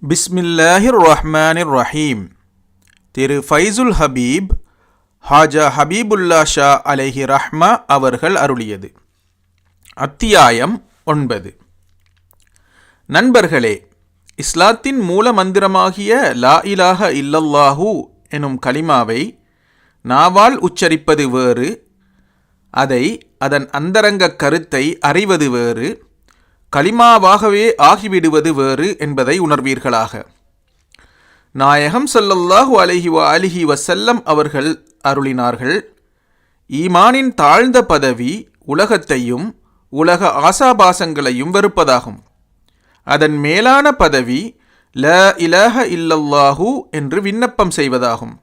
பிஸ்மில்லாஹிர் ரஹ்மானிர் ரஹீம். திரு ஃபைசுல் ஹபீப் ஹாஜா ஹபீபுல்லா ஷா அலைஹி ரஹ்மா அவர்கள் அருளியது. அத்தியாயம் 9. நண்பர்களே, இஸ்லாத்தின் மூல மந்திரமாகிய லா இலாஹ இல்லல்லாஹு எனும் கலிமாவை நாவால் உச்சரிப்பது வேறு, அதை அதன் அந்தரங்க கருத்தை அறிவது வேறு, கலிமாவாகவே ஆகிவிடுவது வேறு என்பதை உணர்வீர்களாக. நாயகம் ஸல்லல்லாஹு அலைஹி வஸல்லம் அவர்கள் அருளினார்கள், ஈமானின் தாழ்ந்த பதவி உலகத்தையும் உலக ஆசாபாசங்களையும் வெறுப்பதாகும். அதன் மேலான பதவி லா இலாஹ இல்லல்லாஹு என்று விண்ணப்பம் செய்வதாகும்.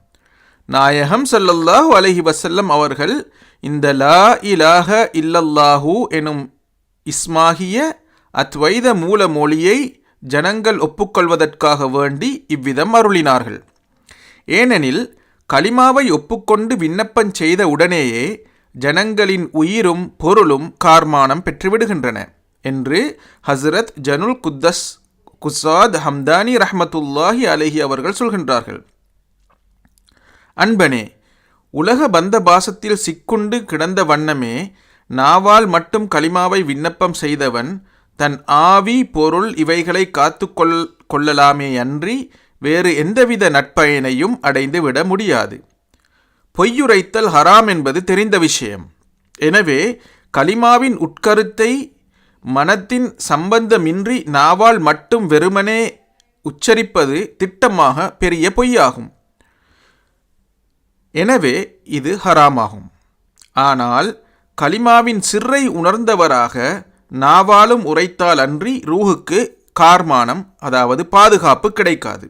நாயகம் ஸல்லல்லாஹு அலைஹி வஸல்லம் அவர்கள் இந்த லா இலாஹ இல்லல்லாஹு எனும் இஸ்மாகிய அத்வைத மூல மொழியை ஜனங்கள் ஒப்புக்கொள்வதற்காக வேண்டி இவ்விதம் அருளினார்கள். ஏனெனில் கலிமாவை ஒப்புக்கொண்டு விண்ணப்பம் செய்த உடனேயே ஜனங்களின் உயிரும் பொருளும் கார்மானம் பெற்றுவிடுகின்றன என்று ஹஸ்ரத் ஜனுல் குத்தஸ் குசாத் ஹம்தானி ரஹ்மத்துல்லாஹி அலைஹி அவர்கள் சொல்கின்றார்கள். அன்பனே, உலக பந்த பாசத்தில் சிக்குண்டு கிடந்த வண்ணமே நாவால் மட்டும் கலிமாவை விண்ணப்பம் செய்தவன் தன் ஆவி பொருள் இவைகளை காத்து கொள்ளலாமே அன்றி வேறு எந்தவித நற்பயனையும் அடைந்து விட முடியாது. பொய்யுரைத்தல் ஹராம் என்பது தெரிந்த விஷயம். எனவே கலிமாவின் உட்கருத்தை மனத்தின் சம்பந்தமின்றி நாவால் மட்டும் வெறுமனே உச்சரிப்பது திட்டமாக பெரிய பொய்யாகும். எனவே இது ஹராமாகும். ஆனால் கலிமாவின் சிர்ரை உணர்ந்தவராக நாவாலும் உரைத்தால் அன்றி ரூஹுக்கு கார்மானம், அதாவது பாதுகாப்பு கிடைக்காது.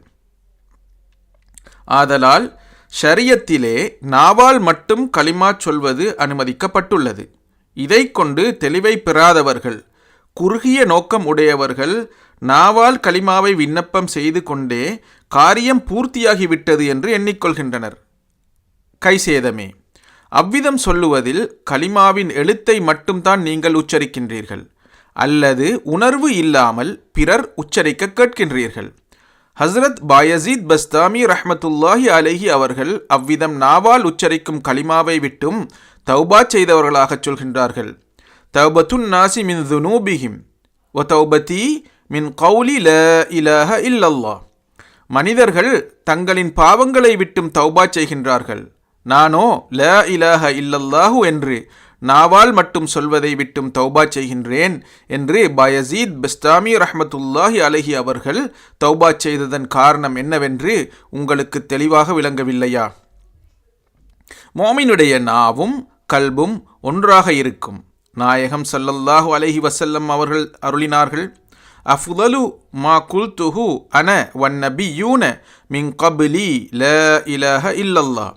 ஆதலால் ஷரியத்திலே நாவால் மட்டும் கலிமா சொல்வது அனுமதிக்கப்பட்டுள்ளது. இதை கொண்டு தெளிவை பெறாதவர்கள், குறுகிய நோக்கம் உடையவர்கள் நாவால் கலிமாவை விண்ணப்பம் செய்து கொண்டே காரியம் பூர்த்தியாகிவிட்டது என்று எண்ணிக்கொள்கின்றனர். கைசேதமே. அவ்விதம் சொல்லுவதில் கலிமாவின் எழுத்தை மட்டும்தான் நீங்கள் உச்சரிக்கின்றீர்கள், அல்லது உணர்வு இல்லாமல் பிறர் உச்சரிக்க கேட்கின்றீர்கள். ஹஸ்ரத் பாயசீத் பஸ்தாமி ரஹ்மத்துல்லாஹி அலைஹி அவர்கள் அவ்விதம் நாவால் உச்சரிக்கும் கலிமாவை விட்டும் தௌபா செய்தவர்களாக சொல்கின்றார்கள். தௌபத்துன் நாசி மின் துனூபிஹிம் வ தௌபதி மின் கௌலி லா இலாஹ இல்லல்லாஹ். மனிதர்கள் தங்களின் பாவங்களை விட்டும் தௌபா செய்கின்றார்கள், நானோ லா இலாஹ இல்லல்லாஹு என்று நாவால் மட்டும் சொல்வதை விட்டும் தௌபா செய்கின்றேன் என்று பாயசீத் பஸ்தாமி ரஹ்மத்துல்லாஹி அலைஹி அவர்கள் தௌபா செய்ததன் காரணம் என்னவென்று உங்களுக்கு தெளிவாக விளங்கவில்லையா? மோமினுடைய நாவும் கல்பும் ஒன்றாக இருக்கும். நாயகம் ஸல்லல்லாஹு அலைஹி வஸல்லம் அவர்கள் அருளினார்கள், அஃதலு மா குல்துஹு அன வன்னபியூன மின் கப்லி லா இலாஹ இல்லல்லாஹ்.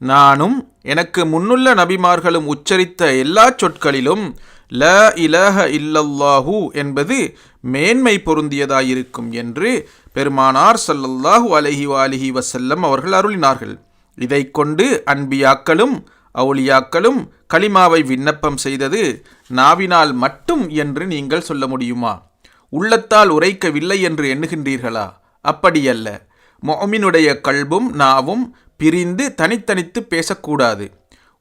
நானும் எனக்கு முன்னுள்ள நபிமார்களும் உச்சரித்த எல்லா சொற்களிலும் லா இலாஹ இல்லல்லாஹு என்பது மேன்மை பொருந்தியதாயிருக்கும் என்று பெருமானார் ஸல்லல்லாஹு அலைஹி வஸல்லம் அவர்கள் அருளினார்கள். இதை கொண்டு அன்பியாக்களும் அவுலியாக்களும் கலிமாவை விண்ணப்பம் செய்தது நாவினால் மட்டும் என்று நீங்கள் சொல்ல முடியுமா? உள்ளத்தால் உரைக்கவில்லை என்று எண்ணுகின்றீர்களா? அப்படியல்ல. முஃமினுடைய கல்பும் நாவும் பிரிந்து தனித்தனித்து பேசக்கூடாது.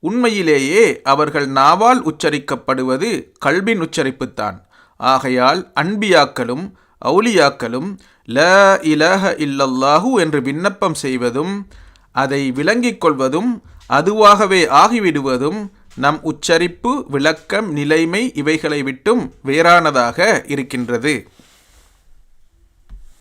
உண்மையிலேயே அவர்கள் நாவால் உச்சரிக்கப்படுவது கல்பின் உச்சரிப்புத்தான். ஆகையால் அன்பியாக்களும் அவுலியாக்களும் லா இலாஹ இல்லல்லாஹு என்று விண்ணப்பம் செய்வதும் அதை விளங்கிக் கொள்வதும் அதுவாகவே ஆகிவிடுவதும் நம் உச்சரிப்பு, விளக்கம், நிலைமை இவைகளை விட்டும் வேறானதாக இருக்கின்றது.